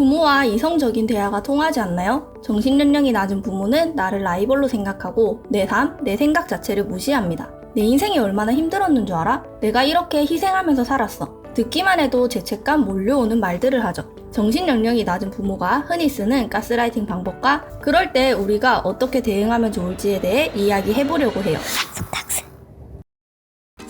부모와 이성적인 대화가 통하지 않나요? 정신연령이 낮은 부모는 나를 라이벌로 생각하고 내 삶, 내 생각 자체를 무시합니다. 내 인생이 얼마나 힘들었는 줄 알아? 내가 이렇게 희생하면서 살았어. 듣기만 해도 죄책감 몰려오는 말들을 하죠. 정신연령이 낮은 부모가 흔히 쓰는 가스라이팅 방법과 그럴 때 우리가 어떻게 대응하면 좋을지에 대해 이야기해보려고 해요.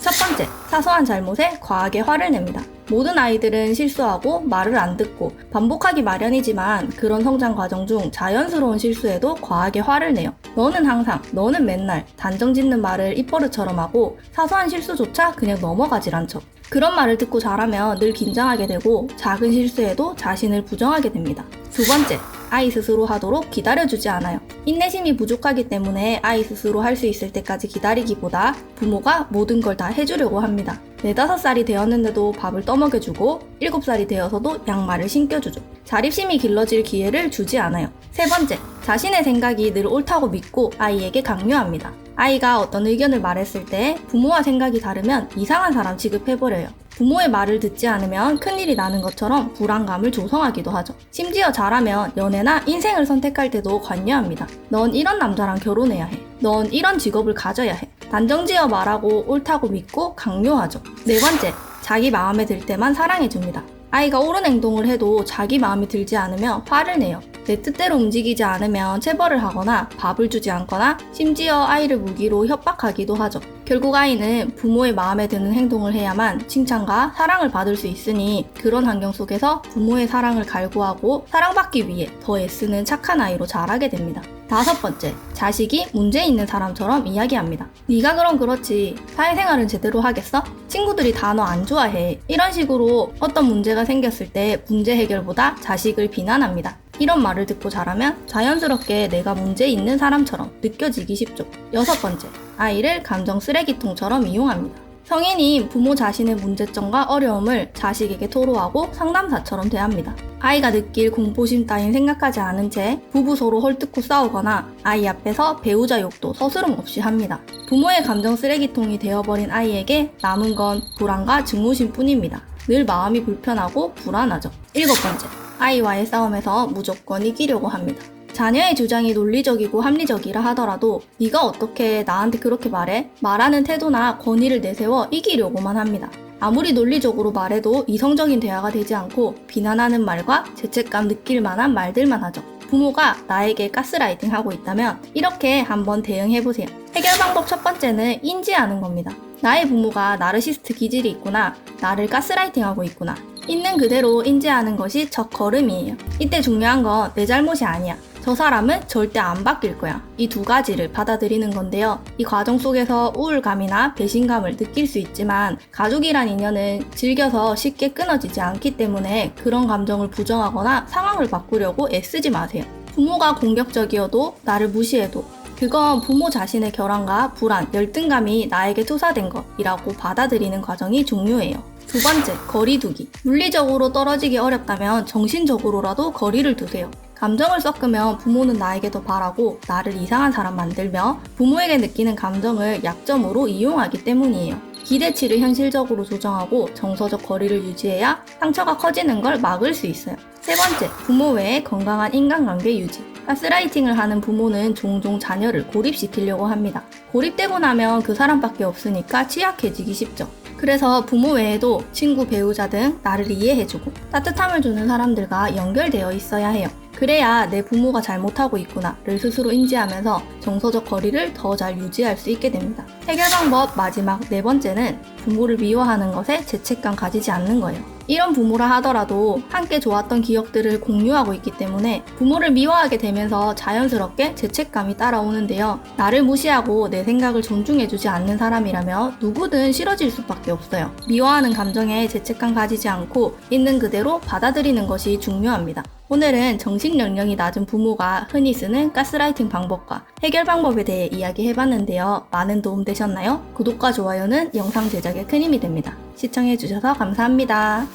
첫 번째, 사소한 잘못에 과하게 화를 냅니다. 모든 아이들은 실수하고 말을 안 듣고 반복하기 마련이지만 그런 성장 과정 중 자연스러운 실수에도 과하게 화를 내요. 너는 항상, 너는 맨날 단정짓는 말을 입버릇처럼 하고 사소한 실수조차 그냥 넘어가질 않죠. 그런 말을 듣고 자라면 늘 긴장하게 되고 작은 실수에도 자신을 부정하게 됩니다. 두 번째, 아이 스스로 하도록 기다려주지 않아요. 인내심이 부족하기 때문에 아이 스스로 할 수 있을 때까지 기다리기보다 부모가 모든 걸 다 해주려고 합니다. 4, 5살이 되었는데도 밥을 떠먹여주고 7살이 되어서도 양말을 신겨주죠. 자립심이 길러질 기회를 주지 않아요. 세 번째, 자신의 생각이 늘 옳다고 믿고 아이에게 강요합니다. 아이가 어떤 의견을 말했을 때 부모와 생각이 다르면 이상한 사람 취급해버려요. 부모의 말을 듣지 않으면 큰일이 나는 것처럼 불안감을 조성하기도 하죠. 심지어 잘하면 연애나 인생을 선택할 때도 관여합니다. 넌 이런 남자랑 결혼해야 해. 넌 이런 직업을 가져야 해. 단정지어 말하고 옳다고 믿고 강요하죠. 네 번째, 자기 마음에 들 때만 사랑해줍니다. 아이가 옳은 행동을 해도 자기 마음에 들지 않으면 화를 내요. 내 뜻대로 움직이지 않으면 체벌을 하거나 밥을 주지 않거나 심지어 아이를 무기로 협박하기도 하죠. 결국 아이는 부모의 마음에 드는 행동을 해야만 칭찬과 사랑을 받을 수 있으니 그런 환경 속에서 부모의 사랑을 갈구하고 사랑받기 위해 더 애쓰는 착한 아이로 자라게 됩니다. 다섯 번째, 자식이 문제 있는 사람처럼 이야기합니다. 네가 그럼 그렇지 사회생활은 제대로 하겠어? 친구들이 다 너 안 좋아해. 이런 식으로 어떤 문제가 생겼을 때 문제 해결보다 자식을 비난합니다. 이런 말을 듣고 자라면 자연스럽게 내가 문제 있는 사람처럼 느껴지기 쉽죠. 여섯 번째, 아이를 감정 쓰레기통처럼 이용합니다. 성인이 부모 자신의 문제점과 어려움을 자식에게 토로하고 상담사처럼 대합니다. 아이가 느낄 공포심 따윈 생각하지 않은 채 부부 서로 헐뜯고 싸우거나 아이 앞에서 배우자 욕도 서스럼 없이 합니다. 부모의 감정 쓰레기통이 되어버린 아이에게 남은 건 불안과 증오심 뿐입니다. 늘 마음이 불편하고 불안하죠. 일곱 번째, 아이와의 싸움에서 무조건 이기려고 합니다. 자녀의 주장이 논리적이고 합리적이라 하더라도 네가 어떻게 나한테 그렇게 말해? 말하는 태도나 권위를 내세워 이기려고만 합니다. 아무리 논리적으로 말해도 이성적인 대화가 되지 않고 비난하는 말과 죄책감 느낄 만한 말들만 하죠. 부모가 나에게 가스라이팅 하고 있다면 이렇게 한번 대응해보세요. 해결 방법 첫 번째는 인지하는 겁니다. 나의 부모가 나르시스트 기질이 있구나, 나를 가스라이팅 하고 있구나. 있는 그대로 인지하는 것이 첫 걸음이에요. 이때 중요한 건 내 잘못이 아니야. 저 사람은 절대 안 바뀔 거야. 이 두 가지를 받아들이는 건데요. 이 과정 속에서 우울감이나 배신감을 느낄 수 있지만 가족이란 인연은 즐겨서 쉽게 끊어지지 않기 때문에 그런 감정을 부정하거나 상황을 바꾸려고 애쓰지 마세요. 부모가 공격적이어도 나를 무시해도 그건 부모 자신의 결함과 불안, 열등감이 나에게 투사된 것이라고 받아들이는 과정이 중요해요. 두 번째, 거리두기. 물리적으로 떨어지기 어렵다면 정신적으로라도 거리를 두세요. 감정을 섞으면 부모는 나에게 더 바라고 나를 이상한 사람 만들며 부모에게 느끼는 감정을 약점으로 이용하기 때문이에요. 기대치를 현실적으로 조정하고 정서적 거리를 유지해야 상처가 커지는 걸 막을 수 있어요. 세 번째, 부모 외에 건강한 인간관계 유지. 가스라이팅을 하는 부모는 종종 자녀를 고립시키려고 합니다. 고립되고 나면 그 사람밖에 없으니까 취약해지기 쉽죠. 그래서 부모 외에도 친구, 배우자 등 나를 이해해주고 따뜻함을 주는 사람들과 연결되어 있어야 해요. 그래야 내 부모가 잘못하고 있구나를 스스로 인지하면서 정서적 거리를 더 잘 유지할 수 있게 됩니다. 해결 방법 마지막 네 번째는 부모를 미워하는 것에 죄책감 가지지 않는 거예요. 이런 부모라 하더라도 함께 좋았던 기억들을 공유하고 있기 때문에 부모를 미워하게 되면서 자연스럽게 죄책감이 따라오는데요. 나를 무시하고 내 생각을 존중해주지 않는 사람이라면 누구든 싫어질 수밖에 없어요. 미워하는 감정에 죄책감 가지지 않고 있는 그대로 받아들이는 것이 중요합니다. 오늘은 정신연령이 낮은 부모가 흔히 쓰는 가스라이팅 방법과 해결 방법에 대해 이야기해봤는데요. 많은 도움 되셨나요? 구독과 좋아요는 영상 제작에 큰 힘이 됩니다. 시청해주셔서 감사합니다.